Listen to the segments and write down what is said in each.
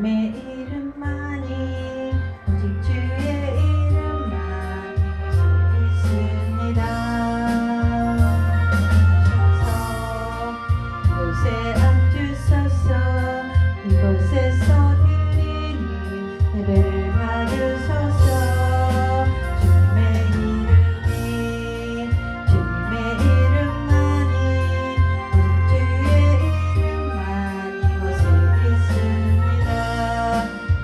주님의 이름만이 오직 주의 이름만이 있습니다. 이곳에 앉으소서 이곳에서 드리니 예배를 받으소서. 주님의 이름이 주님의 이름만이 오직 주의 이름만 이곳에 있습니다.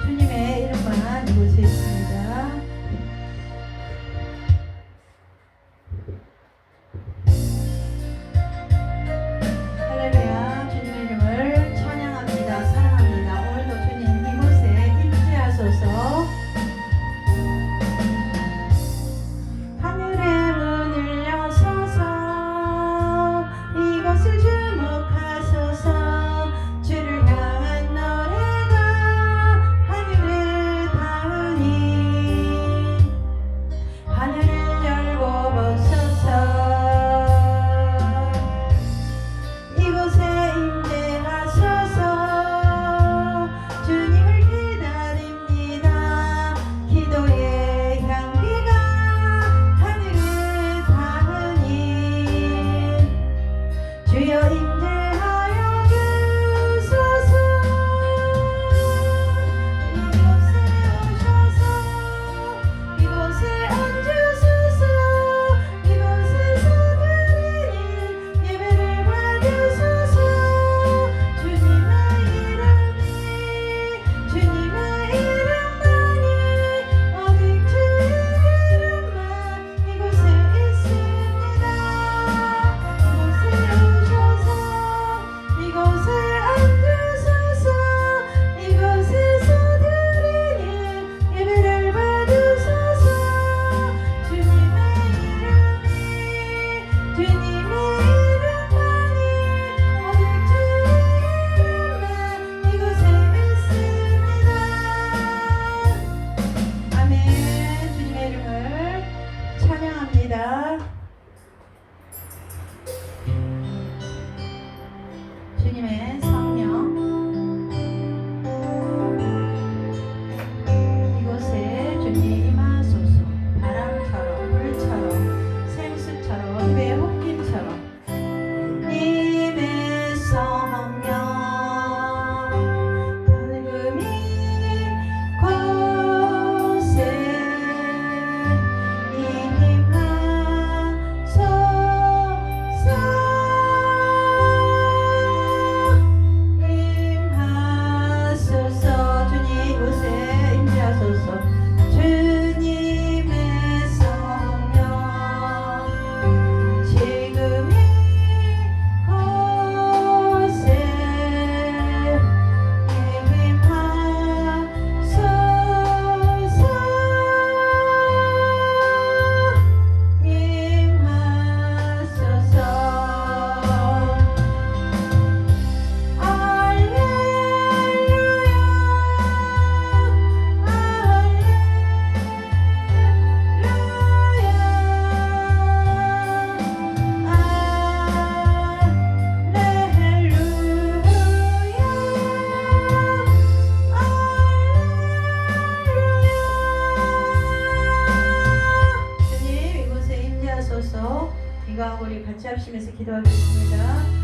주님의 이름만 이곳에 있습니다. 할렐루야. 주님의 이름을 찬양합니다. 사랑합니다. 오늘도 주님 이곳에 임재하소서. 하늘의 문을 여소서 이것을 주목하소서. 주를 향한 노래가 하늘을 닿으니 하늘을 열고 보소서. 이곳에 임재하소서. 주님을 기다립니다. 기도의 향기가 하늘을 닿으니 주여 임재하여 주소서. 이곳에 오셔서 이곳에 앉으소서. 이곳에서 드리는 예배를 받으소서. 주님의 이름만이 오직 주의 이름만 이곳에 있습니다. 이곳에 오셔서 이곳에 앉으소서. 이곳에서 드리는 예배를 받으소서. 주님의 이름만이 오직 주의 이름만 이곳에 있습니다. 아멘. 주님의 이름을 찬양합니다. 주님의 성령 이곳에 주님 임하소서. 바람처럼 불처럼 생수처럼 입의 헛김처럼 님의 성령 붉음이 곳에 임하소서. 주님 이곳에 임재하소서. 주님의 성령 지금 이곳에 이거 우리 같이 합심해서 기도하겠습니다.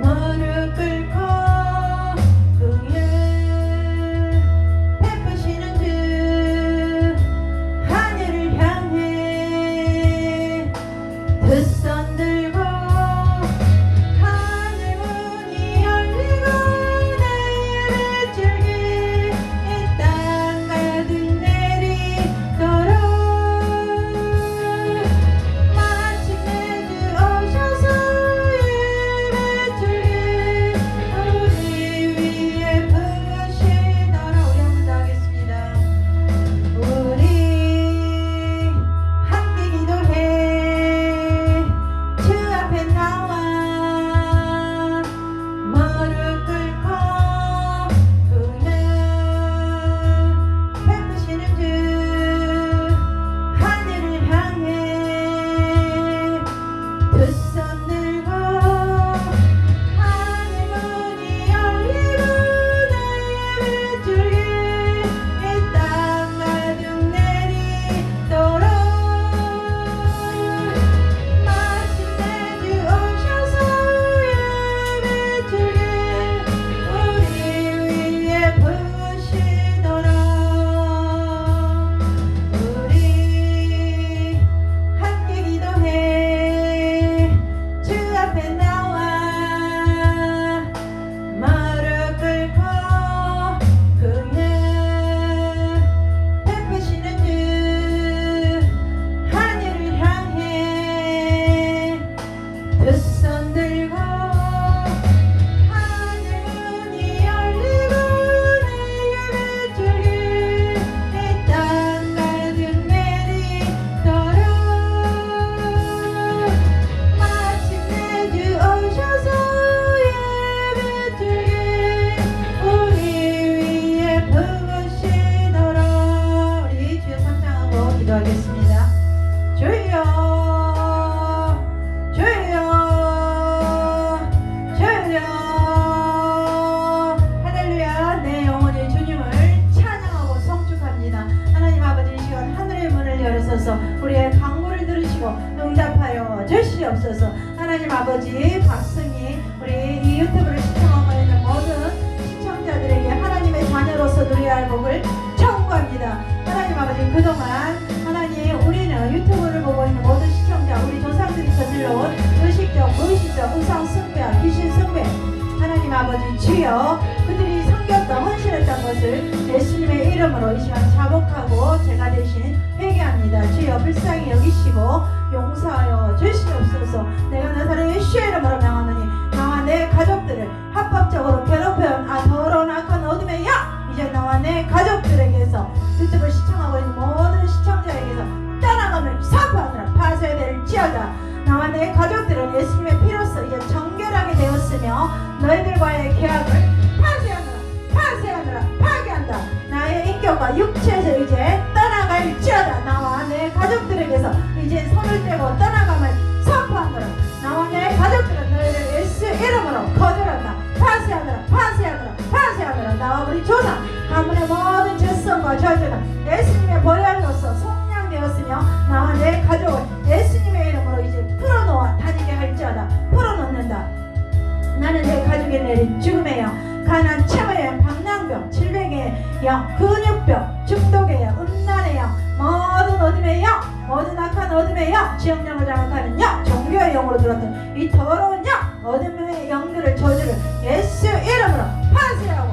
무릎 주시고 응답하여 주시옵소서. 하나님 아버지, 박승희 우리 이 유튜브를 시청하고 있는 모든 시청자들에게 하나님의 자녀로서 누려야 할 복을 청구합니다. 하나님 아버지, 그동안 하나님 우리는 유튜브를 보고 있는 모든 시청자, 우리 조상들이 저질러온 의식적, 무의식적 우상 숭배와 귀신 숭배, 하나님 아버지 주여, 그들이 섬겼던 헌신했던 것을 예수님의 이름으로 이 시간 자복하고 제가 대신 회개합니다. 주여 불쌍히 여기시고 용서하여 주시옵소서. 내가 나사렛 예수의 이름으로 명하노니 나와 내 가족들을 합법적으로 괴롭혀온 더러운 악한 어둠의 영, 이제 나와 내 가족들에게서, 유튜브 시청하고 있는 모든 시청자에게서 떠나감을 선포하느라 파쇄될지어다. 나와 내 가족들은 예수님의 피로써 이제 정결하게 되었으며 너희들과의 계약을 파쇄하느라 파괴한다. 나의 인격과 육체에서 이제 떠나갈지어다. 나와 내 가족들에게서 이제 손을 떼고 떠나감을 선포하느라. 나와 내 가족들은 너희를 예수 이름으로 거절한다. 파쇄하느라. 나와 우리 조상 가문의 모든 죄성과 저주는 예수님의 보혈로서 속량되었으며 나와 내 가족을 예수님의 이름으로 이제 풀어놓아 다니게 할지어다. 풀어놓는다. 나는 내 가족에 내린 죽음의 영, 가난 체모의 영, 방랑병, 질병의 영, 근육병, 중독의 영, 음란의 영, 모든 어둠의 영, 모든 악한 어둠의 영, 지역령을 장악하는 영, 종교의 영으로 들었던 이 더러운 영, 어둠의 영들을, 저주를 예수 이름으로 파쇄하고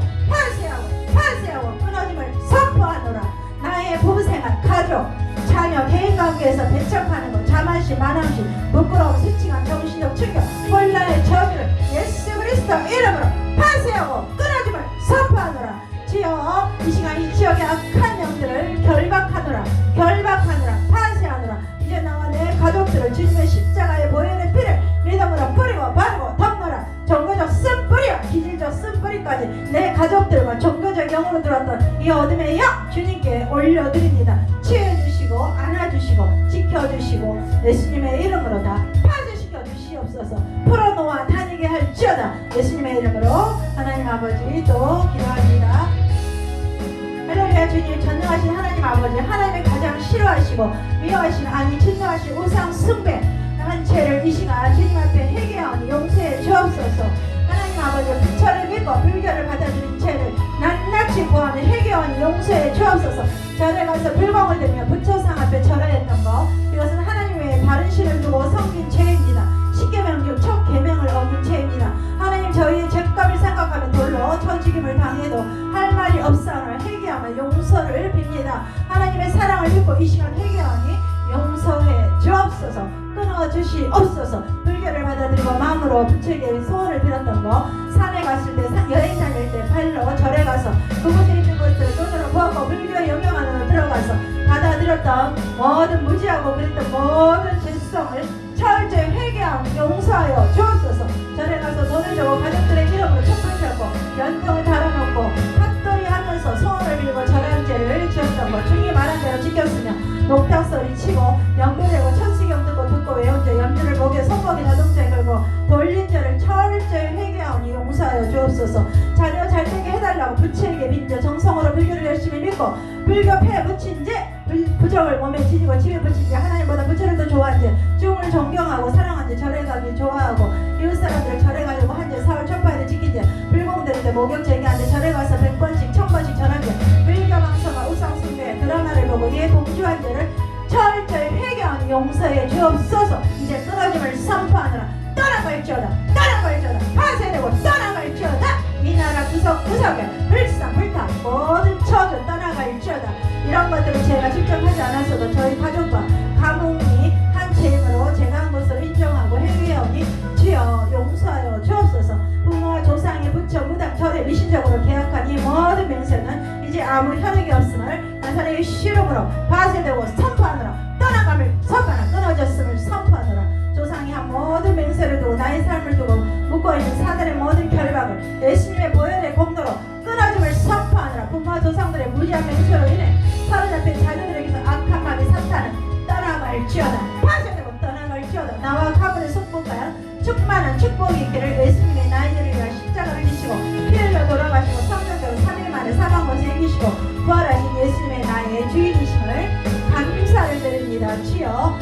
끊어짐을 선포하노라. 나의 부부생활, 가족, 자녀, 대인관계에서 배척하는 것, 자만심, 만함심, 부끄러움, 수치감, 정신적 충격, 혼란의 저주를 예수 그리스도 이름으로 파쇄하고 끊어짐을 선포하노라. 주여, 이 시간 이 지역의 악한 영들을 결박하노라. 파쇄하노라. 이제 나와 내 가족들을 주님의 십자가의 보혈의 피를 믿음으로 뿌리고 바르고 덮노라. 종교적 쓴뿌리와 기질적 쓴뿌리까지 내 가족들과 종교적 영으로 들어왔던 이 어둠의 영 주님께 올려드립니다. 치유해주시고 안아주시고 지켜주시고 예수님의 이름으로 다 파쇄시켜 주시옵소서. 풀어놓아 다니게 할지어다. 예수님의 이름으로 하나님 아버지 또 기도합니다. 할렐루야. 주님, 전능하신 하나님 아버지, 하나님이 가장 싫어하시고 미워하시는, 아니 진노하신 우상 숭배 한 죄를 이 시간 주님 앞에 회개하오니 용서해 주옵소서. 하나님 아버지, 부처를 믿고 불교를 받아들인 죄를 낱낱이 구하는 회개하오니 용서해 주옵소서. 절에 가서 불공을 들며 부처상 앞에 절하였던 것, 이것은 하나님 외에 다른 신을 두고 섬긴 죄입니다. 십계명 중 첫 계명을 어긴 죄입니다. 하나님, 저희의 죄값을 생각하면 돌로 처죽임을 당해도 할 말이 없사오늘 회개하며 용서를 빕니다. 하나님의 사랑을 믿고 이 시간 회개하오니 용서해 주옵소서. 끊어주시옵소서. 불교를 받아들이고 마음으로 부처에게 소원을 빌었던 거, 산에 갔을 때, 여행 다닐 때 발로 절에 가서 그곳에 있는 것들을 눈으로 보고 불교의 영역 안으로 들어가서 받아들였던 모든 무지하고 그랬던 모든 죄성을 철저히 회개하고 용서하여 주옵소서. 절에 가서 돈을 주고 가족들의 이름으로 촛불 켜고 연등을 달아놓고 핫돌이 하면서 소원을 빌고 절한 죄를 지었던 것, 중이 말한 대로 지켰으며 녹탁소리 치고 연구되고 천시경 듣고 외운 죄, 염주를 목에 손목이나 동자에 걸고 돌린 죄를 철저히 회개하오니 용서하여 주옵소서. 자녀 잘되게 해달라고 부처에게 민죄, 정성으로 불교를 열심히 믿고 불교 폐에 붙인 죄, 부적을 몸에 지니고 집에 붙인 죄, 하나님보다 부처를 더 좋아한 죄, 죽음을 존경하고 사랑한 죄, 절에 가기 좋아하고 이웃 사람들을 절에 가려고 한 죄, 사흘 초파에도 지킨 죄, 불공들인데 목욕 제기한 죄, 절에 가서 100번씩 1000번씩 전한 죄, 불교 방송과 우상 숭배 드라마를 보고 이에 동조한 죄를 철저히 회개하니 용서해 주옵소서. 이제 끊어짐을 선포하느라 떠나갈지어다. 파쇄되고 떠나갈지어다. 이 나라 구석구석에 불상불타 모든 저주 떠나갈지어다. 이런 것들을 제가 직접 하지 않았어도 저희 가족과 가문이 한 죄인으로 제가 한 것으로 인정하고 회개하오니 주여 용서하여 주옵소서. 부모와 조상의 부처, 무당, 절에 미신적으로 계약한 이 모든 명세는 이제 아무 효력이 없음을 나사렛 예수 이름으로 파쇄되고 선포하느라 떠나감을 선포하라. 끊어졌음을 선포하느라 조상이 한 모든 맹세를 두고 나의 삶을 두고 묶어있는 사단의 모든 결박을 예수님의 보혈의 공로로 끊어짐을 선포하느라 부모와 조상들의 무지한 맹세로 인해 사로잡힌 자녀들에게서 악한 마귀 사탄은 떠나갈지어다. 파쇄되고 떠나갈지어다. 나와 가문의 속복과 충만한 축복이 있기를. 예수님의 나이들을 위하여 십자가를 지시고 피 흘려 돌아가시고 성령대로 3일 만에 사망못에 이기시고 부활하신 예수님의 나의 주인이심을 감사를 드립니다. 주여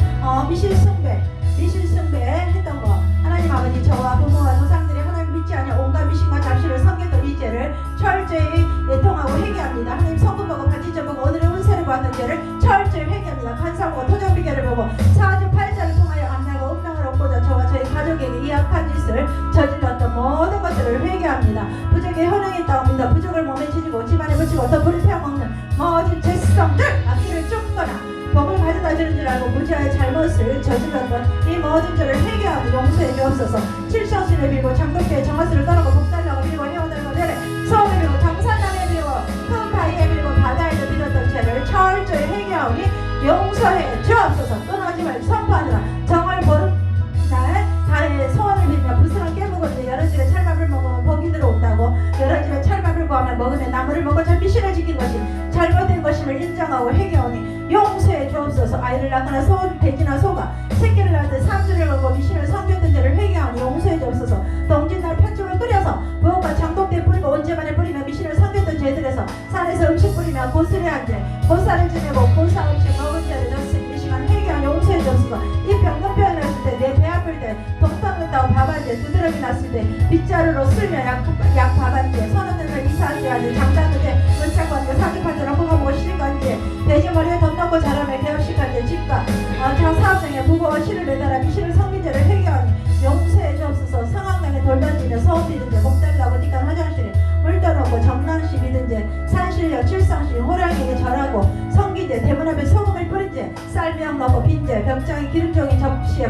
미신숭배 했던 거 하나님 아버지 저와 부모와 조상들이 하나님 믿지 않아 온갖 미신과 잡신을 섬겼던 이 죄를 철저히 애통하고 회개합니다. 하나님 성분 보고 반지점 보고 오늘의 운세를 보았던 죄를 철저히 회개합니다. 간사 보고 토정 비결을 보고 사주 팔자를 통하여 암나가 운명을 얻고자 저와 저희 가족에게 이 악한 짓을 저질렀던 모든 것들을 회개합니다. 부족의 현황이 있다옵니다. 부족을 몸에 지니고 집안에 붙이고 더 불태워먹는 모든 죄성들 악기를 쫓거나 복을 가져다 주는 줄 알고 무지하의 잘못을 저질렀던 이 모든 죄를 회개하고 용서해 주옵소서. 칠성신을 빌고 장독대의 정화수를 떠나고 복달라고 빌고 헤어달라고 내래 서울을 빌고 당산남에 빌고 큰 바위에 빌고 바다에도 빌었던 죄를 철저히 회개하오니 용서해 주옵소서. 끊어지 말고 선포하느라 정월 보름날 달에 소원을 빌며 부스럼 깨무거든요. 여러 집에 찰밥을 먹으면 복이 들어온다고. 여러 집에 찰밥을 구하면 먹으면 나무를 먹고 잘 미신을 지킨 것이 잘못된 것임을 인정하고 회개하오니 용서해 주옵소서. 아이를 낳거나 소, 돼지나 소가 새끼를 낳을 삼주를 걸고 미신을 섬겼던 죄를 회개하오니 용서해 주옵소서. 동짓날 팥죽을 끓여서 부엌과 장독대에 뿌리고 온 집안에 뿌리며 미신을 섬겼던 죄들에서 산에서 음식 뿌리며 고스레한 죄 고사를 지내고 고사 음식 먹은 죄를 졌으니 이 시간 회개하니 용서해 주옵소서. 이 병 눈병이 났을 때 내 배 아플 때 동tam했다고 밥한죄 두드러기 났을 때 빗자루로 쓸며 약 밥한죄 선언들을 이사한죄 장단죄 문짝관죄 사주판죄로 홍어보고 시집간죄 돼지머리에 돈 넣고 자라며 개업식한죄 집과 사업장에 부부와 시를 매달아 미신을 섬긴 죄를 회개하니 용서해 주옵소서. 성황당에 돌 던지며 소음 믿은 죄 목달라고 니깐 화장실에 물 떠놓고 정랑시 믿은 죄 산신령 칠성신 호랑이에게 절하고 성기죄 대문 앞에 소금을 뿌린 죄 쌀병 넣고 빈죄 벽장에 기름종이 접시에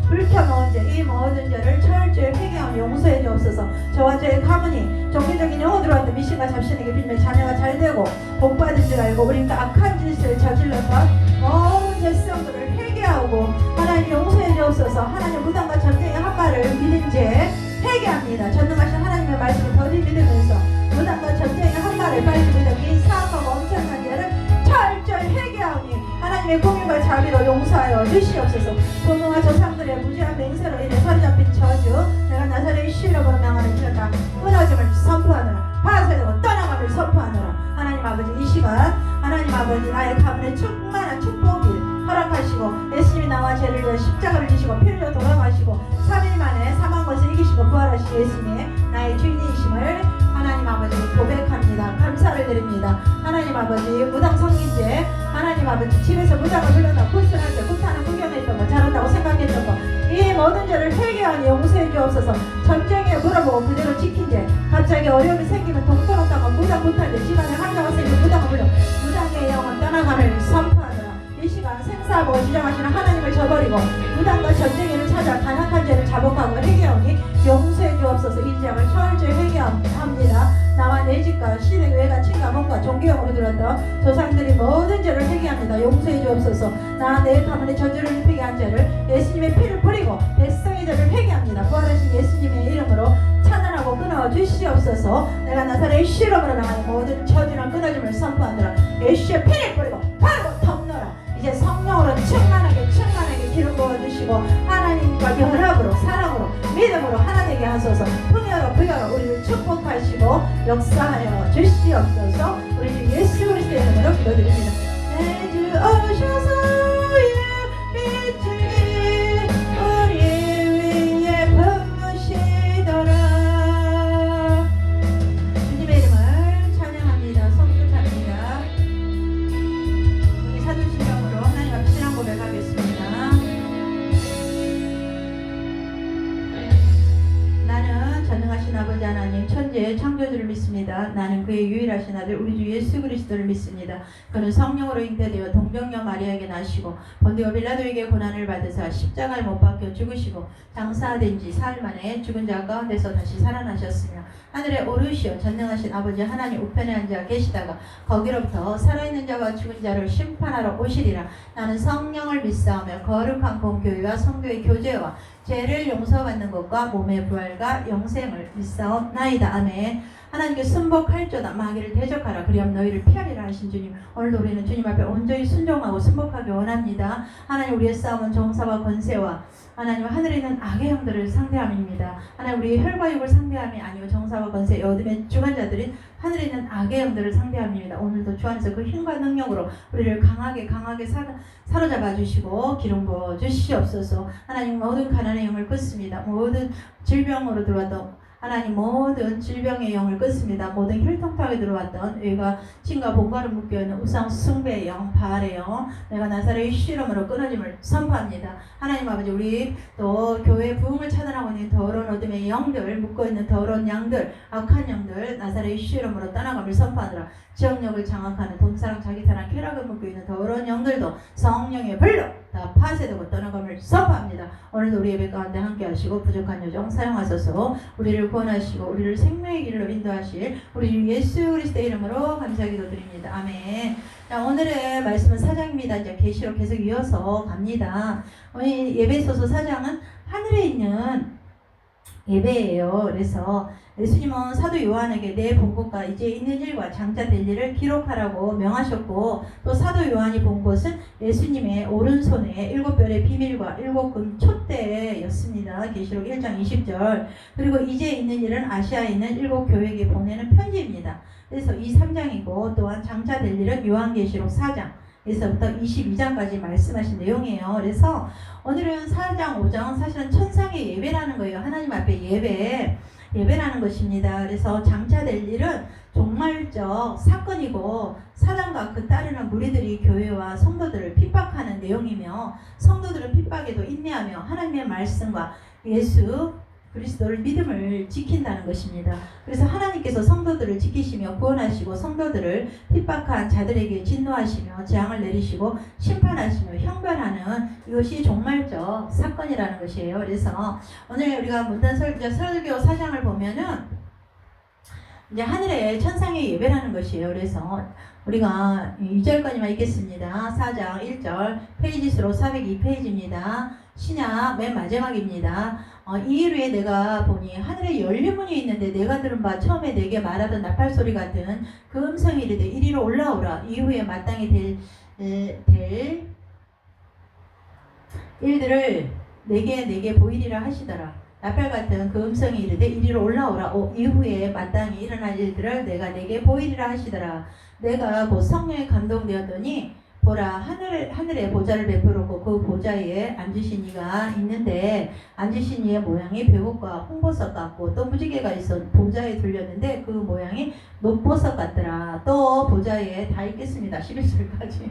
불켜놓은 죄 이 모든 죄를 철저히 회개하며 용서해 주옵소서. 저와 저의 가문이 종교적인 영혼으로 왔던 미신과 잡신에게 빌며 자녀가 잘되고 복받은 줄 알고 우리가 악한 짓을 저질렀던 모든 죄성들을 회개하고 하나님 용서해 주옵소서. 하나님 무당과 전쟁의 한 말을 믿은 죄 회개합니다. 전능하신 하나님의 말씀을 더디 믿으면서 무당과 전쟁의 한 말을 빨리 믿어 이 사악하고 엄청난 죄를 철저히 회개하오니 하나님의 공의와 자비로 용서하여 주시옵소서. 부모와 조상들의 무지한 맹세로 인해 사로잡힌 저주 내가 나사렛 시로으로 명하는 죄가 끊어짐을 선포하노라. 파쇄되고 떠나감을 선포하노라. 하나님 아버지 이 시간 하나님 아버지 나의 가문에 충만한 축복을 허락하시고 예수님이 나와 죄를 위해 십자가를 지시고 피흘려 돌아가시고 3일 만에 사망 것을 이기시고 부활하신 예수님의 나의 주인이심을 하나님 아버지 고백합니다. 감사를 드립니다. 하나님 아버지 무당 성기죄 하나님 아버지 집에서 무당을 불러다 굿스할 때 굿하는 구경했던 거 잘한다고 생각했던 거 이 모든 죄를 회개하니 용서해 주옵소서. 전쟁에 물어보고 그대로 지킨 죄 갑자기 어려움이 생기면 동떨었다가 무당 못할 때 집안에 한자가 생기면 무당을 불러 무당의 영혼 떠나감을 선포하노라. 이 시간 생사하고 지정하시는 하나님을 저버리고 무당과 전쟁에를 찾아 간악한 죄를 자복하고 회개하오니 용서해 주옵소서. 이 죄악을 철저히 회개합니다. 나와 내 집과 시댁 외가 친가 몸과 종교형으로 들었던 조상들이 모든 죄를 회개합니다. 용서해 주옵소서. 나 내 가문의 저주를 입히게 한 죄를 예수님의 피를 뿌리고 백성의 죄를 회개합니다. 부활하신 예수님의 이름으로 찬양하고 끊어 주시옵소서. 내가 나사렛 시름으로 나가는 모든 저주랑 끊어짐을 선포하노라. 예수의 피를 뿌리고 바로 덮노라. 이제 성령으로 충만하게 기름 부어주시고 하나님과 연합으로 사랑으로 믿음으로 하나 되게 하소서. 풍요로 부여로 우리를 축복하시고 역사하여 주시옵소서. 우리 주 예수 그리스도의 이름으로 기도드립니다. 내 주 오셔서 빛이 우리 위에 부으시더라. 주님의 이름을 찬양합니다. 성축합니다. 우리 사도신경으로 하나님 앞에 신앙 고백하겠습니다. 나는 전능하신 아버지 하나님 천지의 창조주를 믿습니다. 나는 그의 유일하신 아들 우리 주 예수 그리스도를 믿습니다. 그는 성령으로 잉태되어 동정녀 마리아에게 나시고 본디오 빌라도에게 고난을 받으사 십자가에 못 박혀 죽으시고 장사된 지 사흘 만에 죽은 자 가운데서 다시 살아나셨으며 하늘에 오르시어 전능하신 아버지 하나님 우편에 앉아 계시다가 거기로부터 살아있는 자와 죽은 자를 심판하러 오시리라. 나는 성령을 믿사오며 거룩한 공교회와 성도의 교제와 죄를 용서받는 것과 몸의 부활과 영생을 믿습니다. 있사옵나이다. 아멘. 하나님께 순복할조다. 마귀를 대적하라. 그리하면 너희를 피하리라 하신 주님. 오늘도 우리는 주님 앞에 온전히 순종하고 순복하기 원합니다. 하나님, 우리의 싸움은 정사와 권세와 하나님 하늘에 있는 악의 형들을 상대함입니다. 하나님, 우리의 혈과 육을 상대함이 아니요 정사와 권세 어둠의 주관자들인 하늘에 있는 악의 형들을 상대함입니다. 오늘도 주 안에서 그 힘과 능력으로 우리를 강하게 사로잡아 주시고 기름 부어 주시옵소서. 하나님, 모든 가난의 영을 끊습니다. 모든 질병으로 들어왔던 하나님, 모든 질병의 영을 끊습니다. 모든 혈통탕에 들어왔던 의가 신과 본과를 묶여있는 우상 숭배의 영, 바알의 영, 내가 나사렛의 실험으로 끊어짐을 선포합니다. 하나님 아버지, 우리 또 교회 부흥을 차단하고 있는 더러운 어둠의 영들, 묶어있는 더러운 양들, 악한 영들, 나사렛의 실험으로 떠나감을 선포하느라 지역력을 장악하는 돈사랑 자기사랑 쾌락을 묶여있는 더러운 영들도 성령의 불로 다 파쇄되고 떠나감을 선포합니다. 오늘도 우리 예배 가운데 함께 하시고 부족한 요정 사용하소서. 우리를 구원하시고 우리를 생명의 길로 인도하실 우리 예수 그리스도의 이름으로 감사 기도드립니다. 아멘. 자, 오늘의 말씀은 4장입니다. 이제 계시로 계속 이어서 갑니다. 오늘 예배소서 4장은 하늘에 있는 예배예요. 그래서 예수님은 사도 요한에게 내 본 것과 이제 있는 일과 장차 될 일을 기록하라고 명하셨고, 또 사도 요한이 본 것은 예수님의 오른손에 7별의 비밀과 7금 촛대였습니다. 계시록 1장 20절. 그리고 이제 있는 일은 아시아에 있는 7교회에게 보내는 편지입니다. 그래서 이 3장이고, 또한 장차 될 일은 요한계시록 4장 에서부터 22장까지 말씀하신 내용이에요. 그래서 오늘은 4장, 5장은 사실은 천상의 예배라는 거예요. 하나님 앞에 예배라는 것입니다. 그래서 장차 될 일은 종말적 사건이고, 사단과 그 따르는 무리들이 교회와 성도들을 핍박하는 내용이며, 성도들은 핍박에도 인내하며 하나님의 말씀과 예수 그리스도를 믿음을 지킨다는 것입니다. 그래서 하나님께서 성도들을 지키시며 구원하시고, 성도들을 핍박한 자들에게 진노하시며 재앙을 내리시고 심판하시며 형벌하는 이것이 종말적 사건이라는 것이에요. 그래서 오늘 우리가 문단 설교 4장을 보면은 이제 하늘의 천상의 예배라는 것이에요. 그래서 우리가 2절까지만 읽겠습니다. 4장 1절, 페이지 수로 402페이지입니다. 신약 맨 마지막입니다. 이 일후에 내가 보니 하늘에 열린 문이 있는데, 내가 들은 바 처음에 내게 말하던 나팔 소리 같은 그 음성이 이르되 이리로 올라오라. 이후에 마땅히 될 일들을 내게 보이리라 하시더라. 나팔 같은 그 음성이 이르되 이리로 올라오라. 이후에 마땅히 일어날 일들을 내게 보이리라 하시더라. 내가 곧 성령에 감동되었더니 보라, 하늘에 보좌를 베풀었고 그 보좌에 앉으신 이가 있는데, 앉으신 이의 모양이 배옷과 홍보석 같고, 또 무지개가 있어 보좌에 둘렸는데 그 모양이 녹보석 같더라. 또 보좌에 다 읽겠습니다. 11절까지.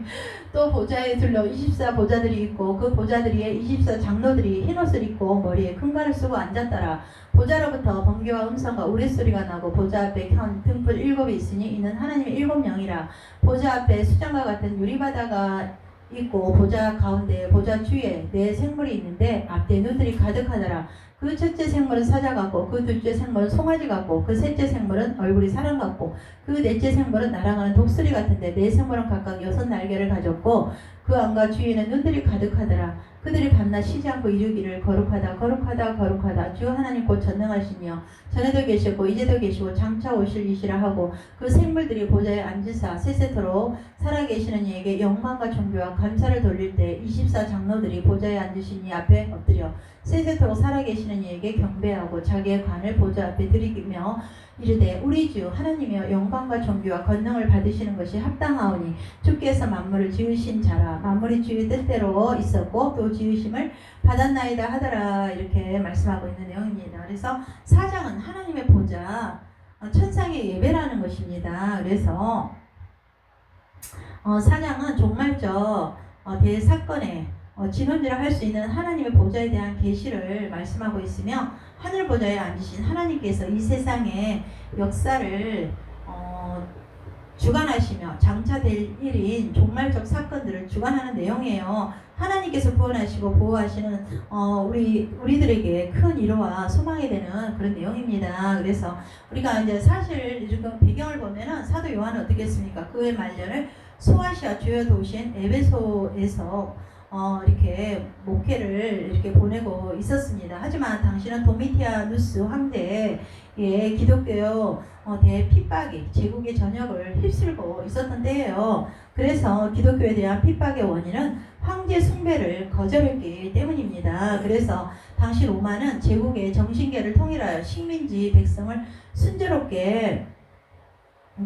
또 보좌에 둘러 24 보좌들이 있고, 그 보좌들 위에 24 장로들이 흰옷을 입고 머리에 금관을 쓰고 앉았더라. 보좌로부터 번개와 음성과 우레소리가 나고, 보좌 앞에 켠 등불 7이 있으니 이는 하나님의 7영이라. 보좌 앞에 수정과 같은 유리바다가 있고, 보좌 가운데 보좌 주위에 네 생물이 있는데 앞뒤에 눈들이 가득하더라. 그 첫째 생물은 사자 같고, 그 둘째 생물은 송아지 같고, 그 셋째 생물은 얼굴이 사람 같고, 그 넷째 생물은 날아가는 독수리 같은데, 네 생물은 각각 6날개를 가졌고, 그 안과 주위에는 눈들이 가득하더라. 그들이 밤낮 쉬지 않고 이르기를 거룩하다 거룩하다 거룩하다 주 하나님 곧 전능하시며 전에도 계셨고 이제도 계시고 장차 오실 이시라 하고, 그 생물들이 보좌에 앉으사 세세토록 살아계시는 이에게 영광과 존귀와 감사를 돌릴 때 24 장로들이 보좌에 앉으신 이 앞에 엎드려 세세토록 살아계시는 이에게 경배하고 자기의 관을 보좌 앞에 드리며 이르되 우리 주 하나님이여, 영광과 존귀와 권능을 받으시는 것이 합당하오니 주께서 만물을 지으신 자라. 만물이 주의 뜻대로 있었고 또 지으심을 받았나이다 하더라. 이렇게 말씀하고 있는 내용입니다. 그래서 4장은 하나님의 보좌, 천상의 예배라는 것입니다. 그래서 4장은 종말적 대사건의 진원지라 할 수 있는 하나님의 보좌에 대한 계시를 말씀하고 있으며, 하늘 보좌에 앉으신 하나님께서 이 세상의 역사를 주관하시며 장차 될 일인 종말적 사건들을 주관하는 내용이에요. 하나님께서 구원하시고 보호하시는 우리들에게 큰 위로와 소망이 되는 그런 내용입니다. 그래서 우리가 이제 사실 지금 배경을 보면은 사도 요한은 어떻게 했습니까? 그의 말년을 소아시아 주요 도시인 에베소에서 이렇게 목회를 이렇게 보내고 있었습니다. 하지만 당시는 도미티아누스 황제의 기독교 대핍박이 제국의 전역을 휩쓸고 있었던 때예요. 그래서 기독교에 대한 핍박의 원인은 황제 숭배를 거절했기 때문입니다. 그래서 당시 로마는 제국의 정신계를 통일하여 식민지 백성을 순조롭게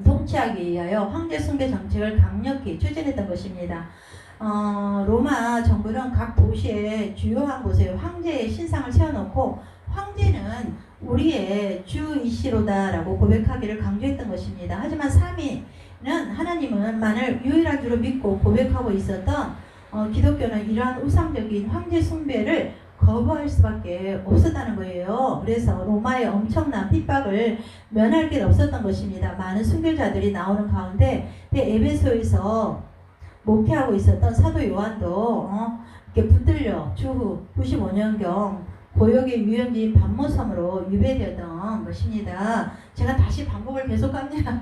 통치하기 위하여 황제 숭배 정책을 강력히 추진했던 것입니다. 로마 정부는 각 도시의 주요한 곳에 황제의 신상을 세워놓고 황제는 우리의 주이시로다 라고 고백하기를 강조했던 것입니다. 하지만 삼위는 하나님은 만을 유일한 주로 믿고 고백하고 있었던 기독교는 이러한 우상적인 황제 숭배를 거부할 수밖에 없었다는 거예요. 그래서 로마의 엄청난 핍박을 면할 길 없었던 것입니다. 많은 순교자들이 나오는 가운데 에베소에서 목회하고 있었던 사도 요한도 이렇게 붙들려 주후 95년경 고역의 유현지인 반모섬으로 유배되었던 것입니다. 제가 다시 반복을 계속합니다.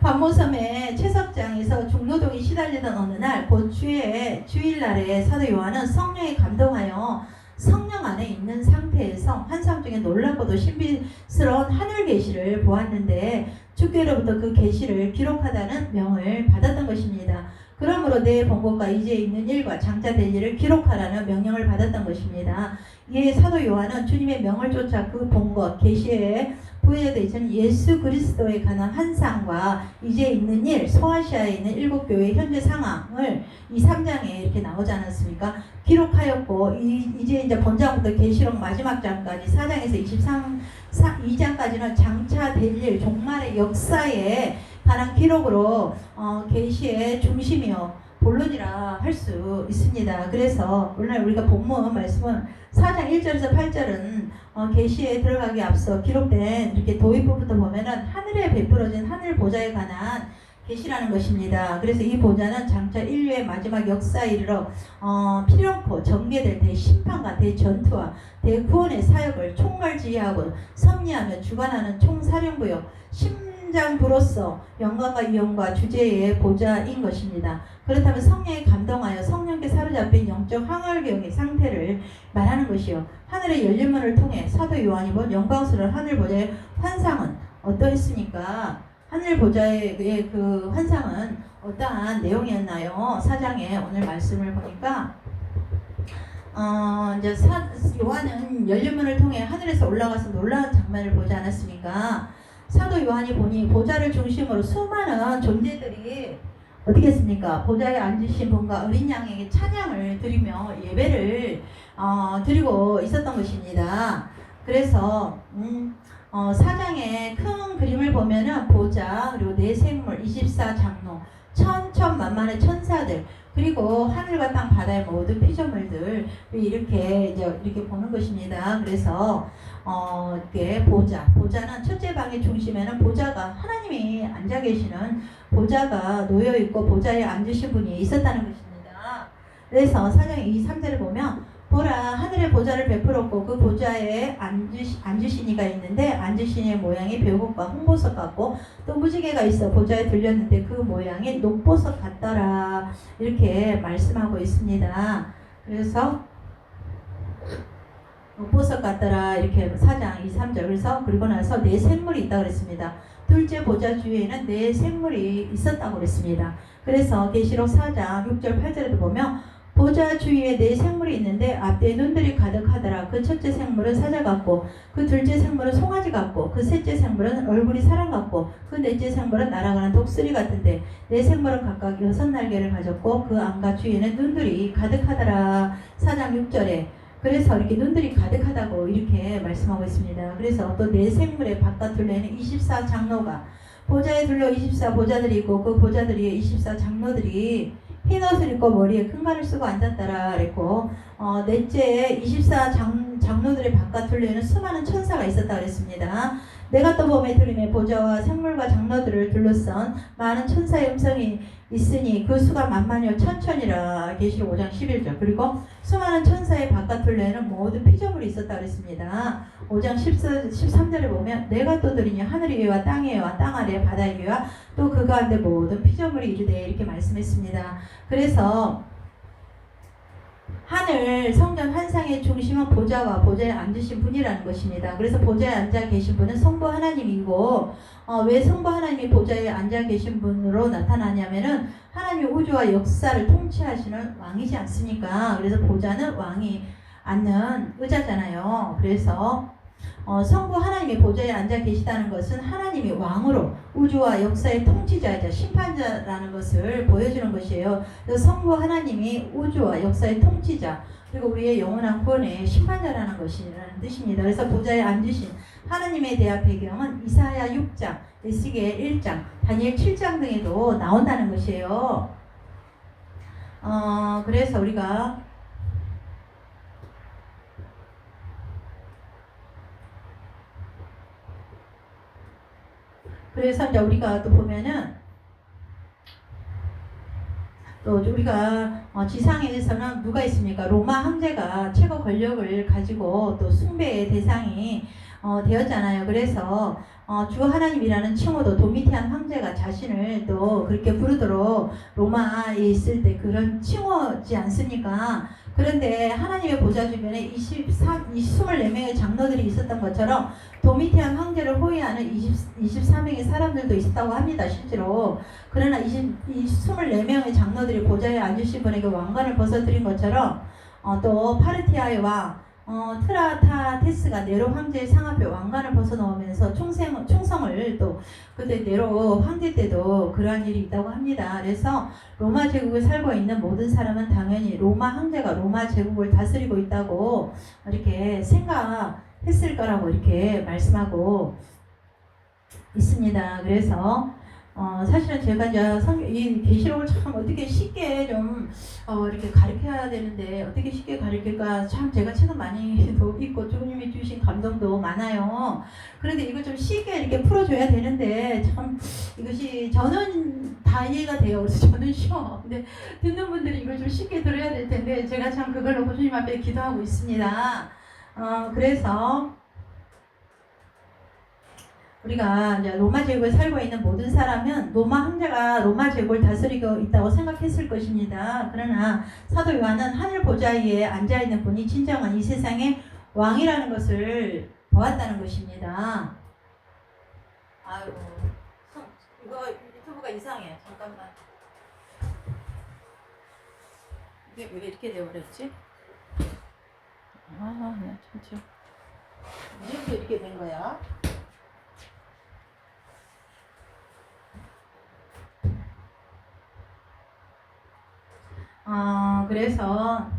반모섬의 채석장에서 중노동이 시달리던 어느 날 곧 주일날에 사도 요한은 성령에 감동하여 성령 안에 있는 상태에서 환상 중에 놀랍고도 신비스러운 하늘 계시를 보았는데 주께로부터 그 계시를 기록하다는 명을 받았던 것입니다. 그러므로 내 본 것과 이제 있는 일과 장차 될 일을 기록하라는 명령을 받았던 것입니다. 이에 사도 요한은 주님의 명을 쫓아 그 본 것, 계시에 부여되어 있는 예수 그리스도에 관한 환상과 이제 있는 일, 소아시아에 있는 7교회의 현재 상황을 이 3장에 이렇게 나오지 않았습니까? 기록하였고 이제 본장부터 계시록 마지막 장까지 4장에서 2장까지는 장차 될 일, 종말의 역사에 관한 기록으로 계시의 중심이요 본론이라 할 수 있습니다. 그래서 오늘 우리가 본문 말씀은 4장 1절에서 8절은 계시에 들어가기 앞서 기록된 이렇게 도입부부터 보면은 하늘에 베풀어진 하늘 보좌에 관한 계시라는 것입니다. 그래서 이 보좌는 장차 인류의 마지막 역사에 이르러 필요코 전개될 대심판과 대전투와 대구원의 사역을 총괄지휘하고 섭리하며 주관하는 총사령부요 심장부로서 영광과 위엄과 주제의 보좌인 것입니다. 그렇다면 성령에 감동하여 성령께 사로잡힌 영적 항월경의 상태를 말하는 것이요 하늘의 열린 문을 통해 사도 요한이 본 영광스러운 하늘 보좌의 환상은 어떠했습니까? 하늘 보좌의 그 환상은 어떠한 내용이었나요? 4장에 오늘 말씀을 보니까 이제 요한은 열린 문을 통해 하늘에서 올라가서 놀라운 장면을 보지 않았습니까? 사도 요한이 보니 보좌를 중심으로 수많은 존재들이 어떻게 했습니까? 보좌에 앉으신 분과 어린 양에게 찬양을 드리며 예배를 드리고 있었던 것입니다. 그래서 4장의 큰 그림을 보면은 보좌 그리고 네 생물 24장로 천천만만의 천사들 그리고 하늘과 땅 바다의 모든 피조물들 이렇게 보는 것입니다. 그래서 이렇게 보좌는 첫째 방의 중심에는 보좌가 하나님이 앉아 계시는 보좌가 놓여 있고 보좌에 앉으신 분이 있었다는 것입니다. 그래서 4장 2, 3절을 보면 보라 하늘의 보좌를 베풀었고 그 보좌에 앉으신 이가 있는데 앉으신 이의 모양이 벼곡과 홍보석 같고 또 무지개가 있어 보좌에 들렸는데 그 모양이 녹보석 같더라 이렇게 말씀하고 있습니다. 그래서 녹보석 같더라 이렇게 4장 2, 3절 그래서 그리고 나서 네 생물이 있다고 그랬습니다. 둘째 보좌 주위에는 네 생물이 있었다고 그랬습니다. 그래서 계시록 4장 6절 8절에도 보면 보좌 주위에 네 생물이 있는데 앞뒤에 눈들이 가득하더라. 그 첫째 생물은 사자 같고 그 둘째 생물은 송아지 같고 그 셋째 생물은 얼굴이 사람 같고 그 넷째 생물은 날아가는 독수리 같은데 네 생물은 각각 6날개를 가졌고 그 안과 주위에는 눈들이 가득하더라. 4장 6절에 그래서 이렇게 눈들이 가득하다고 이렇게 말씀하고 있습니다. 그래서 또 네 생물의 바깥둘레에는 24장로가 보좌에 둘러 24보좌들이 있고 그 보좌들이 24장로들이 흰옷을 입고 머리에 큰 관을 쓰고 앉았더라 그랬고 넷째 24장로들의 바깥둘레에는 수많은 천사가 있었다 그랬습니다. 내가 또 봄에 들음에 보좌와 생물과 장로들을 둘러싼 많은 천사의 음성이 있으니 그 수가 만만이요 천천이라. 계시록 5장 11절. 그리고 수많은 천사의 바깥둘레에는 모두 피조물이 있었다 그랬습니다. 5장 13절에 보면 내가 또 들으니 하늘 위와 땅 위와 땅 아래 바다 위와 또 그 가운데 모든 피조물이 이르되 이렇게 말씀했습니다. 그래서 하늘 성전 환상의 중심은 보좌와 보좌에 앉으신 분이라는 것입니다. 그래서 보좌에 앉아 계신 분은 성부 하나님이고 왜 성부 하나님이 보좌에 앉아 계신 분으로 나타나냐면은 하나님이 우주와 역사를 통치하시는 왕이지 않습니까? 그래서 보좌는 왕이 앉는 의자잖아요. 그래서 성부 하나님이 보좌에 앉아 계시다는 것은 하나님이 왕으로 우주와 역사의 통치자이자 심판자라는 것을 보여주는 것이에요. 그래서 성부 하나님이 우주와 역사의 통치자 그리고 우리의 영원한 구원의 심판자라는 것이라는 뜻입니다. 그래서 보좌에 앉으신 하나님에 대한 배경은 이사야 6장, 에스겔 1장, 다니엘 7장 등에도 나온다는 것이에요. 그래서 우리가 그래서 이제 우리가 또 보면은 또 우리가 지상에서는 누가 있습니까? 로마 황제가 최고 권력을 가지고 또 숭배의 대상이 되었잖아요. 그래서 주 하나님이라는 칭호도 도미티안 황제가 자신을 또 그렇게 부르도록 로마에 있을 때 그런 칭호지 않습니까? 그런데 하나님의 보좌 주변에 24명의 장로들이 있었던 것처럼 도미티안 황제를 호위하는 24명의 사람들도 있었다고 합니다. 실제로. 그러나 24명의 장로들이 보좌에 앉으신 분에게 왕관을 벗어드린 것처럼 또 파르티아의 왕 트라타테스가 네로 황제의 상 앞에 왕관을 벗어놓으면서 충성을 또 그때 네로 황제 때도 그러한 일이 있다고 합니다. 그래서 로마 제국에 살고 있는 모든 사람은 당연히 로마 황제가 로마 제국을 다스리고 있다고 이렇게 생각했을 거라고 이렇게 말씀하고 있습니다. 그래서 사실은 제가 이제 이 계시록을 참 어떻게 쉽게 좀 이렇게 가르쳐야 되는데 어떻게 쉽게 가르칠까 참 제가 책은 많이 읽고 주님이 주신 감동도 많아요. 그런데 이걸 좀 쉽게 이렇게 풀어줘야 되는데 참 이것이 저는 다 이해가 돼요. 그래서 저는 쉬워. 근데 듣는 분들이 이걸 좀 쉽게 들어야 될 텐데 제가 참 그걸 놓고 주님 앞에 기도하고 있습니다. 그래서 우리가 이제 로마 제국에 살고 있는 모든 사람은 로마 황제가 로마 제국을 다스리고 있다고 생각했을 것입니다. 그러나 사도 요한은 하늘 보좌 위에 앉아 있는 분이 진정한 이 세상의 왕이라는 것을 보았다는 것입니다. 아이고, 이거 유튜브가 이상해. 잠깐만. 이게 왜 이렇게 되어버렸지? 네, 진짜. 이제부터 이렇게 된 거야. 그래서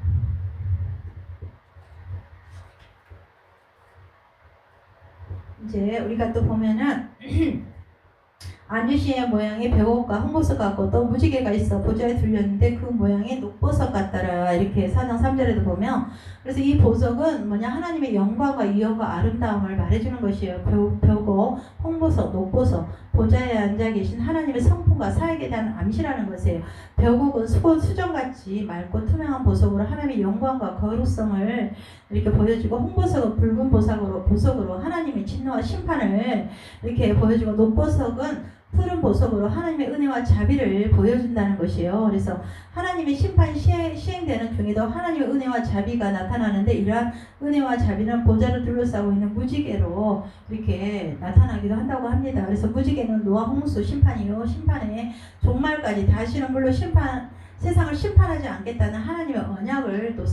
이제 우리가 또 보면은 안주시의 모양이 백옥과 홍보석 같고 또 무지개가 있어 보좌에 둘렸는데 그 모양이 녹보석 같더라 이렇게 4장 3절에도 보면 그래서 이 보석은 뭐냐 하나님의 영광과 위엄과 아름다움을 말해주는 것이에요. 벽옥, 홍보석, 녹보석 보좌에 앉아 계신 하나님의 성품과 사역에 대한 암시라는 것이에요. 벽옥은 수정같이 맑고 투명한 보석으로 하나님의 영광과 거룩성을 이렇게 보여주고 홍보석은 붉은 보석으로 하나님의 진노와 심판을 이렇게 보여주고 녹보석은 푸른 보석으로 하나님의 은혜와 자비를 보여준다는 것이에요. 그래서 하나님의 심판이 시행되는 중에도 하나님의 은혜와 자비가 나타나는데 이러한 은혜와 자비는 보좌를 둘러싸고 있는 무지개로 이렇게 나타나기도 한다고 합니다. 그래서 무지개는 노아 홍수 심판이요 심판의 종말까지 다시는 물로 세상을 심판하지 않겠다는 하나님의 언약을 또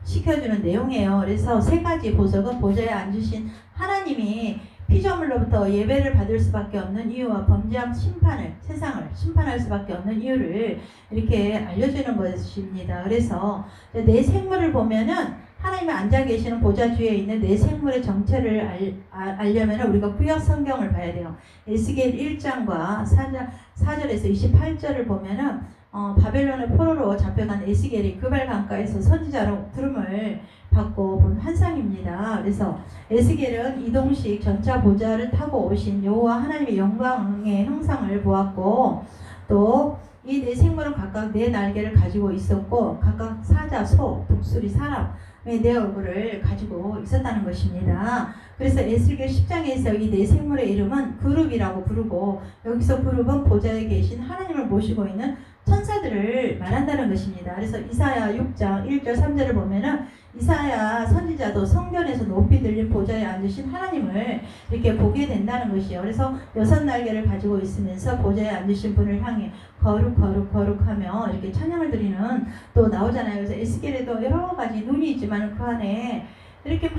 시켜주는 내용이에요. 그래서 세 가지 보석은 보좌에 앉으신 하나님이 피조물로부터 예배를 받을 수밖에 없는 이유와 범죄함 세상을 심판할 수밖에 없는 이유를 이렇게 알려주는 것입니다. 그래서 내 생물을 보면은 하나님이 앉아 계시는 보좌 주위에 있는 내 생물의 정체를 알려면 우리가 구약 성경을 봐야 돼요. 에스겔 1장과 4절에서 28절을 보면은 바벨론의 포로로 잡혀간 에스겔이 그발 강가에서 선지자로 부름을 받고 본 환상입니다. 그래서 에스겔은 이동식 전차 보좌를 타고 오신 여호와 하나님의 영광의 형상을 보았고 또 이 네 생물은 각각 네 날개를 가지고 있었고 각각 사자, 소, 독수리, 사람의 네 얼굴을 가지고 있었다는 것입니다. 그래서 에스겔 10장에서 이 네 생물의 이름은 그룹이라고 부르고 여기서 그룹은 보좌에 계신 하나님을 모시고 있는 천사들을 말한다는 것입니다. 그래서 이사야 6장 1절 3절을 보면은 이사야 선지자도 성전에서 높이 들린 보좌에 앉으신 하나님을 이렇게 보게 된다는 것이요. 그래서 6날개를 가지고 있으면서 보좌에 앉으신 분을 향해 거룩 거룩 거룩하며 이렇게 찬양을 드리는 또 나오잖아요. 그래서 에스겔에도 여러 가지 눈이 있지만 그 안에 이렇게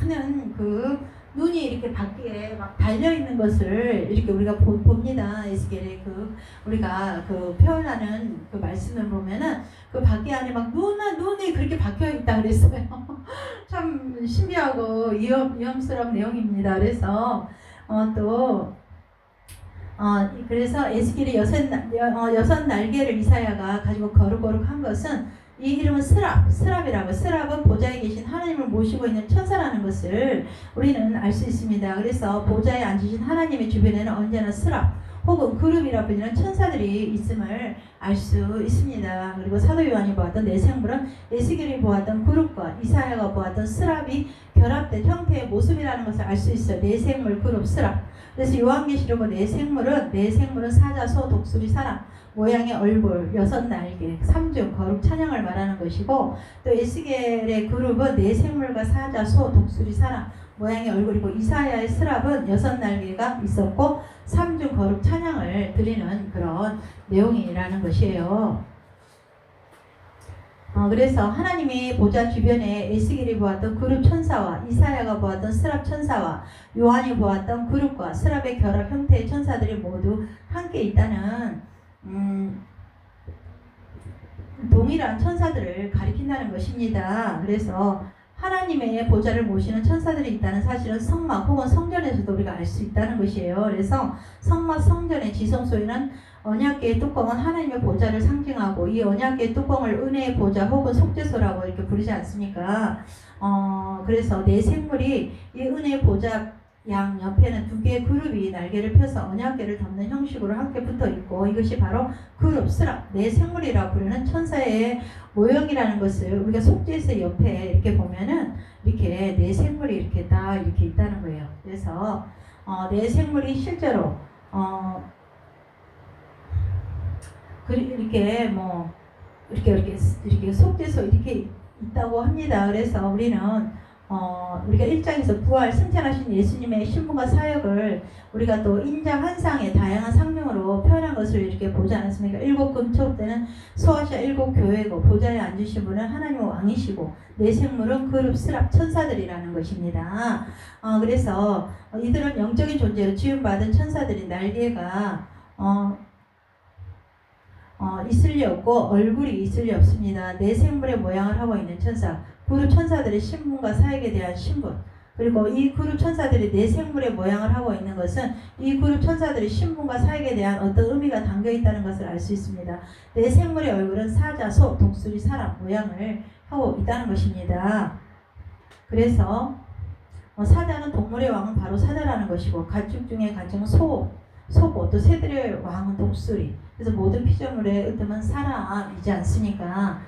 많은 그 눈이 이렇게 밖에 막 달려 있는 것을 이렇게 우리가 봅니다. 에스겔의 그 우리가 그 표현하는 그 말씀을 보면은 그 밖에 안에 막 눈이 그렇게 박혀 있다 그랬어요. 참 신비하고 위험스러운 내용입니다. 그래서 그래서 에스겔이 6날개를 이사야가 가지고 거룩거룩한 것은 이 이름은 스랍이라고. 스랍은 보좌에 계신 하나님을 모시고 있는 천사라는 것을 우리는 알 수 있습니다. 그래서 보좌에 앉으신 하나님의 주변에는 언제나 스랍 혹은 그룹이라 불리는 천사들이 있음을 알 수 있습니다. 그리고 사도 요한이 보았던 네 생물은 에스겔이 보았던 그룹과 이사야가 보았던 스랍이 결합된 형태의 모습이라는 것을 알 수 있어요. 네 생물, 그룹, 스랍. 그래서 요한계시록 네 생물은 사자, 소, 독수리, 사람, 모양의 얼굴, 6날개, 3중 거룩 찬양을 말하는 것이고, 또 에스겔의 그룹은 네 생물과 사자, 소, 독수리, 사람, 모양의 얼굴이고, 이사야의 스랍은 6날개가 있었고 3중 거룩 찬양을 드리는 그런 내용이라는 것이에요. 그래서 하나님이 보좌 주변에 에스겔이 보았던 그룹 천사와 이사야가 보았던 스랍 천사와 요한이 보았던 그룹과 스랍의 결합 형태의 천사들이 모두 함께 있다는 동일한 천사들을 가리킨다는 것입니다. 그래서 하나님의 보좌를 모시는 천사들이 있다는 사실은 성막 혹은 성전에서도 우리가 알 수 있다는 것이에요. 그래서 성막 성전의 지성소에는 언약궤의 뚜껑은 하나님의 보좌를 상징하고, 이 언약궤의 뚜껑을 은혜의 보좌 혹은 속죄소라고 이렇게 부르지 않습니까? 그래서 네 생물이 이 은혜의 보좌 양 옆에는 2개의 그룹이 날개를 펴서 언약궤를 덮는 형식으로 함께 붙어 있고, 이것이 바로 그룹, 스랍, 네 생물이라고 부르는 천사의 모형이라는 것을 우리가 속죄소 옆에 이렇게 보면은 이렇게 네 생물이 이렇게 딱 이렇게 있다는 거예요. 그래서 네 생물이 실제로 이렇게 이렇게 속죄소 이렇게 있다고 합니다. 그래서 우리는 우리가 1장에서 부활 승천하신 예수님의 신분과 사역을 우리가 또 인자 환상의 다양한 상명으로 표현한 것을 이렇게 보지 않았습니까? 7 금초 때는 소아시아 7 교회고, 보좌에 앉으신 분은 하나님의 왕이시고, 네 생물은 그룹, 스랍 천사들이라는 것입니다. 그래서 이들은 영적인 존재로 지음받은 천사들이 날개가 있을 리 없고 얼굴이 있을 리 없습니다. 네 생물의 모양을 하고 있는 천사, 그룹 천사들의 신분과 사역에 대한 신분, 그리고 이 그룹 천사들이 네 생물의 모양을 하고 있는 것은 이 그룹 천사들의 신분과 사역에 대한 어떤 의미가 담겨 있다는 것을 알 수 있습니다. 네 생물의 얼굴은 사자, 소, 독수리, 사람 모양을 하고 있다는 것입니다. 그래서 사자는 동물의 왕은 바로 사자라는 것이고, 가축 중에 가축은 소고, 또 새들의 왕은 독수리. 그래서 모든 피조물의 으뜸은 사람이지 않습니까?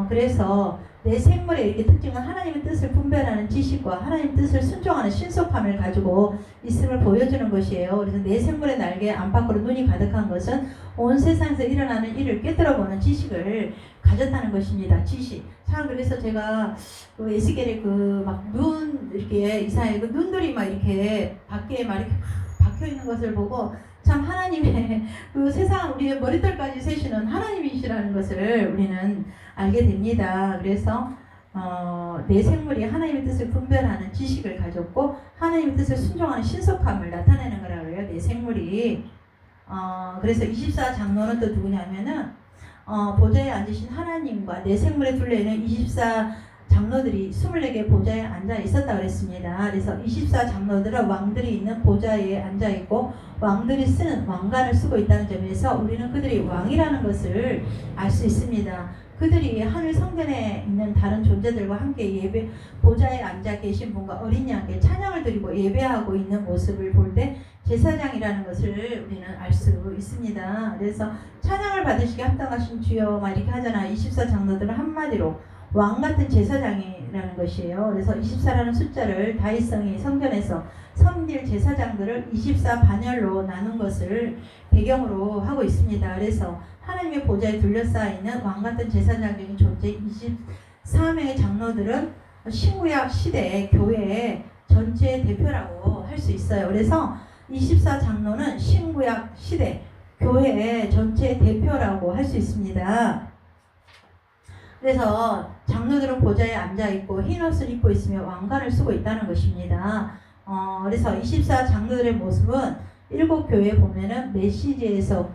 그래서 내 생물의 이렇게 특징은 하나님의 뜻을 분별하는 지식과 하나님의 뜻을 순종하는 신속함을 가지고 있음을 보여주는 것이에요. 그래서 내 생물의 날개 안팎으로 눈이 가득한 것은 온 세상에서 일어나는 일을 꿰뚫어보는 지식을 가졌다는 것입니다. 지식. 참, 그래서 제가 그 에스겔의 그 막 눈 이렇게 이사의 그 눈들이 막 이렇게 밖에 막 이렇게 박혀 있는 것을 보고, 참 하나님의 그 세상 우리의 머리털까지 세시는 하나님이시라는 것을 우리는 알게 됩니다. 그래서 내 생물이 하나님의 뜻을 분별하는 지식을 가졌고, 하나님의 뜻을 순종하는 신속함을 나타내는 거라고 해요. 내 생물이. 그래서 24장로는 또 누구냐면은 보좌에 앉으신 하나님과 내 생물에 둘레에는 24장로들이 24개 보좌에 앉아 있었다고 그랬습니다. 그래서 24장로들은 왕들이 있는 보좌에 앉아 있고, 왕들이 쓰는 왕관을 쓰고 있다는 점에서 우리는 그들이 왕이라는 것을 알 수 있습니다. 그들이 하늘 성전에 있는 다른 존재들과 함께 보좌에 앉아 계신 분과 어린 양께 찬양을 드리고 예배하고 있는 모습을 볼 때 제사장이라는 것을 우리는 알 수 있습니다. 그래서 찬양을 받으시게 합당하신 주여 막 이렇게 하잖아요. 24장로들은 한마디로 왕 같은 제사장이라는 것이에요. 그래서 24라는 숫자를 다윗성이 성전에서 섬길 제사장들을 24 반열로 나눈 것을 배경으로 하고 있습니다. 그래서 하나님의 보좌에 둘러싸여 있는 왕 같은 제사장적인 존재 24명의 장로들은 신구약 시대 교회의 전체 대표라고 할 수 있어요. 그래서 24 장로는 신구약 시대 교회의 전체 대표라고 할 수 있습니다. 그래서 장로들은 보좌에 앉아있고 흰 옷을 입고 있으며 왕관을 쓰고 있다는 것입니다. 그래서 24 장로들의 모습은 일곱 교회에 보면은 메시지에서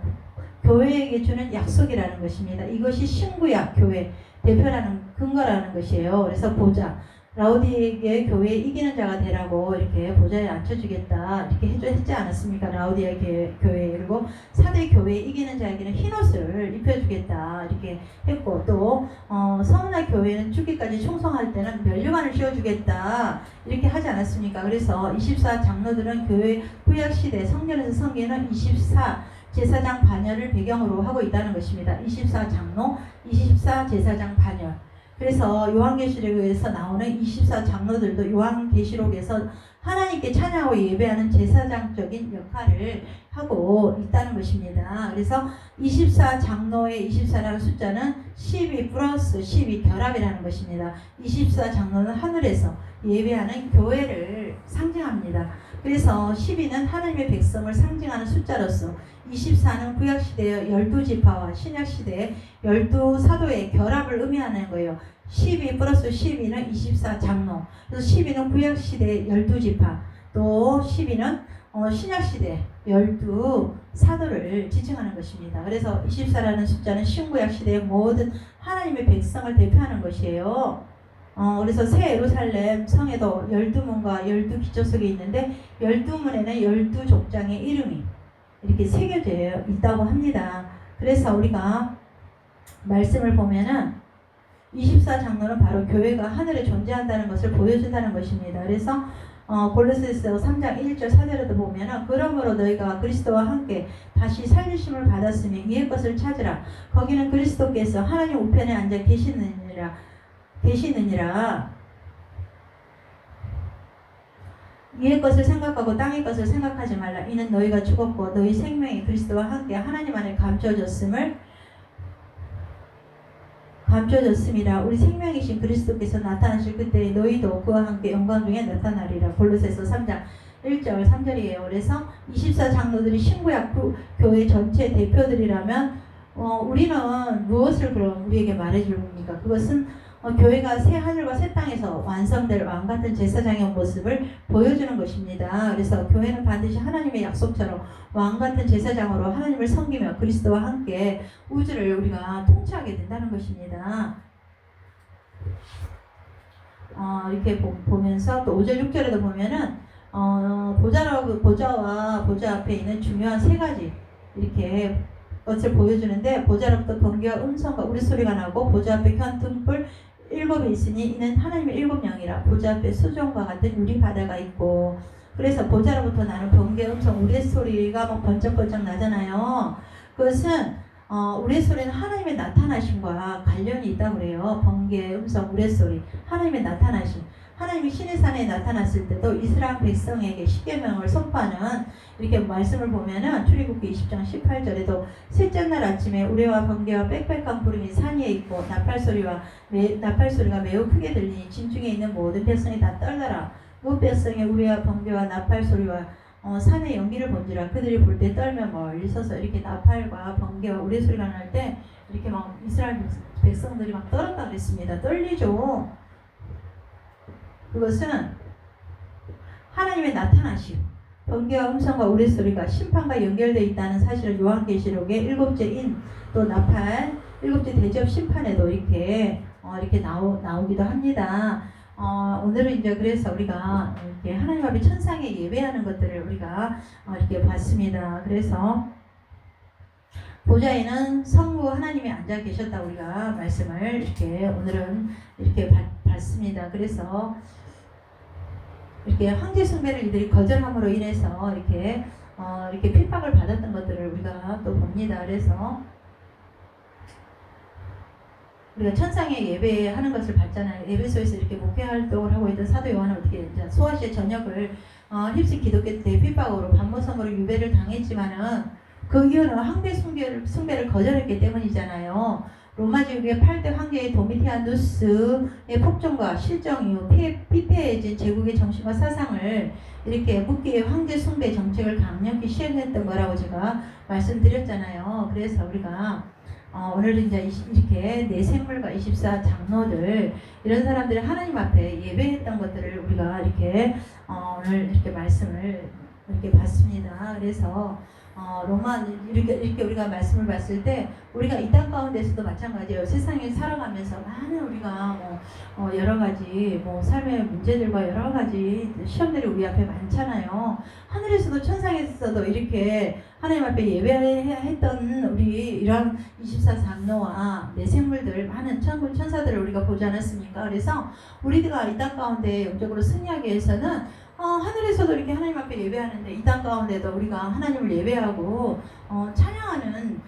교회에게 주는 약속이라는 것입니다. 이것이 신구약 교회 대표라는 근거라는 것이에요. 그래서 보좌, 라우디게 교회에 이기는 자가 되라고 이렇게 보좌에 앉혀주겠다 이렇게 했지 않았습니까? 라우디게 교회. 그리고 사대 교회에 이기는 자에게는 흰옷을 입혀주겠다 이렇게 했고, 또 서문화 교회는 죽기까지 충성할 때는 면류관을 씌워주겠다 이렇게 하지 않았습니까? 그래서 24 장로들은 교회 구약시대 성전에서 섬기는 24 제사장 반열을 배경으로 하고 있다는 것입니다. 24 장로, 24 제사장 반열. 그래서 요한계시록에서 나오는 24 장로들도 요한계시록에서 하나님께 찬양하고 예배하는 제사장적인 역할을 하고 있다는 것입니다. 그래서 24 장로의 24라는 숫자는 12 플러스 12 결합이라는 것입니다. 24 장로는 하늘에서 예배하는 교회를 상징합니다. 그래서 12는 하나님의 백성을 상징하는 숫자로서 24는 구약시대의 12지파와 신약시대의 12사도의 결합을 의미하는 거예요. 12 플러스 12는 24 장로. 그래서 12는 구약시대의 12지파, 또 12는 신약시대 12사도를 지칭하는 것입니다. 그래서 24라는 숫자는 신구약시대의 모든 하나님의 백성을 대표하는 것이에요. 그래서 새 예루살렘 성에도 12문과 12기초석이 있는데 12문에는 12족장의 이름이 이렇게 새겨져 있다고 합니다. 그래서 우리가 말씀을 보면은 24 장로는 바로 교회가 하늘에 존재한다는 것을 보여준다는 것입니다. 그래서 골로새서 3장 1절 4절에도 보면은 그러므로 너희가 그리스도와 함께 다시 살리심을 받았으니 위의 것을 찾으라. 거기는 그리스도께서 하나님 우편에 앉아 계시느니라. 위의 것을 생각하고 땅의 것을 생각하지 말라. 이는 너희가 죽었고 너희 생명이 그리스도와 함께 하나님 안에 감춰졌음이라. 우리 생명이신 그리스도께서 나타나실 그때 너희도 그와 함께 영광 중에 나타나리라. 골로새서 3장 1절 3절이에요. 그래서 24 장로들이 신구약 교회 전체 대표들이라면 우리는 무엇을 그럼 우리에게 말해줄 겁니까? 그것은 교회가 새 하늘과 새 땅에서 완성될 왕같은 제사장의 모습을 보여주는 것입니다. 그래서 교회는 반드시 하나님의 약속처럼 왕같은 제사장으로 하나님을 섬기며 그리스도와 함께 우주를 우리가 통치하게 된다는 것입니다. 이렇게 보면서 또 5절 6절에도 보면은 보좌와 보좌 앞에 있는 중요한 세 가지 이렇게 것을 보여주는데, 보좌로부터 번개와 음성과 우리소리가 나고 보좌 앞에 켠 등불 7이 있으니 이는 하나님의 7영이라. 보좌 앞에 수정과 같은 유리 바다가 있고, 그래서 보좌로부터 나는 번개, 음성, 우레소리가 막 번쩍번쩍 나잖아요. 그것은 우레소리는 하나님의 나타나심과 관련이 있다고 그래요. 번개, 음성, 우레소리, 하나님의 나타나심. 하나님이 시내산에 나타났을 때도 이스라엘 백성에게 십계명을 선포하는 이렇게 말씀을 보면은 출애굽기 20장 18절에도 셋째 날 아침에 우레와 번개와 빽빽한 구름이 산 위에 있고 나팔소리가 매우 크게 들리니 진중에 있는 모든 백성이 다 떨더라. 그 백성의 우레와 번개와 나팔소리와 산의 연기를 본지라. 그들이 볼 때 떨며 멀리 서서 이렇게 나팔과 번개와 우레 소리가 날 때 이렇게 막 이스라엘 백성들이 막 떨었다 그랬습니다. 떨리죠. 그것은 하나님의 나타나심, 번개와 음성과 우레소리가 심판과 연결되어 있다는 사실을 요한계시록의 7째 인, 또 나팔, 7째 대접 심판에도 이렇게 나오기도 합니다. 오늘은 이제 그래서 우리가 이렇게 하나님 앞에 천상에 예배하는 것들을 우리가 이렇게 봤습니다. 그래서 보좌에는 성부 하나님이 앉아 계셨다 우리가 말씀을 이렇게 오늘은 이렇게 봤습니다. 그래서 이렇게 황제 숭배를 이들이 거절함으로 인해서 이렇게 핍박을 받았던 것들을 우리가 또 봅니다. 그래서 우리가 천상의 예배하는 것을 봤잖아요. 예배소에서 이렇게 목회 활동을 하고 있던 사도 요한은 어떻게 했냐. 소아시의 저녁을 힙시 기독교 대핍박으로 반모섬으로 유배를 당했지만은 그 이유는 황제 숭배를 거절했기 때문이잖아요. 로마 제국의 8대 황제의 도미티아누스의 폭정과 실정 이후 피폐해진 제국의 정신과 사상을 이렇게 묻기에 황제 숭배 정책을 강력히 시행했던 거라고 제가 말씀드렸잖아요. 그래서 우리가 오늘 이제 이렇게 내 생물과 24 장로들 이런 사람들이 하나님 앞에 예배했던 것들을 우리가 이렇게 오늘 이렇게 말씀을 이렇게 봤습니다. 그래서 로마 이렇게 우리가 말씀을 봤을 때 우리가 이 땅 가운데서도 마찬가지예요. 세상에 살아가면서 많은 우리가 여러 가지 삶의 문제들과 여러 가지 시험들이 우리 앞에 많잖아요. 하늘에서도 천상에서도 이렇게 하나님 앞에 예배했던 우리 이런 24 장로와 내 생물들 많은 천군 천사들을 우리가 보지 않았습니까? 그래서 우리가 이 땅 가운데 영적으로 승리하기 위해서는 하늘에서도 이렇게 하나님 앞에 예배하는데 이 땅 가운데도 우리가 하나님을 예배하고 찬양하는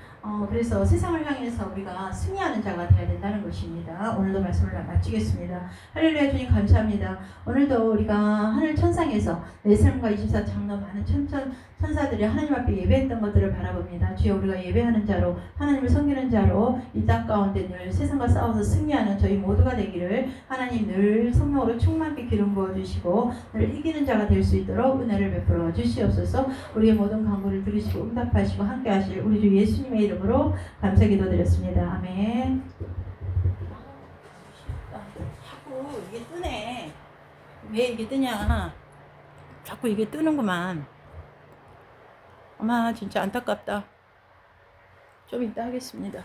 그래서 세상을 향해서 우리가 승리하는 자가 되어야 된다는 것입니다. 오늘도 말씀을 마치겠습니다. 할렐루야. 주님 감사합니다. 오늘도 우리가 하늘 천상에서 내 삶과 24 장로 많은 천사들이 하나님 앞에 예배했던 것들을 바라봅니다. 주여 우리가 예배하는 자로 하나님을 섬기는 자로 이 땅 가운데 늘 세상과 싸워서 승리하는 저희 모두가 되기를 하나님 늘 성령으로 충만하게 기름 부어주시고 늘 이기는 자가 될 수 있도록 은혜를 베풀어 주시옵소서. 우리의 모든 간구를 들으시고 응답하시고 함께 하실 우리 주 예수님의 이름으로 감사 기도드렸습니다. 아멘. 자꾸 이게 뜨네. 왜 이게 뜨냐. 자꾸 이게 뜨는구만. 엄마 진짜 안타깝다. 좀 이따 하겠습니다.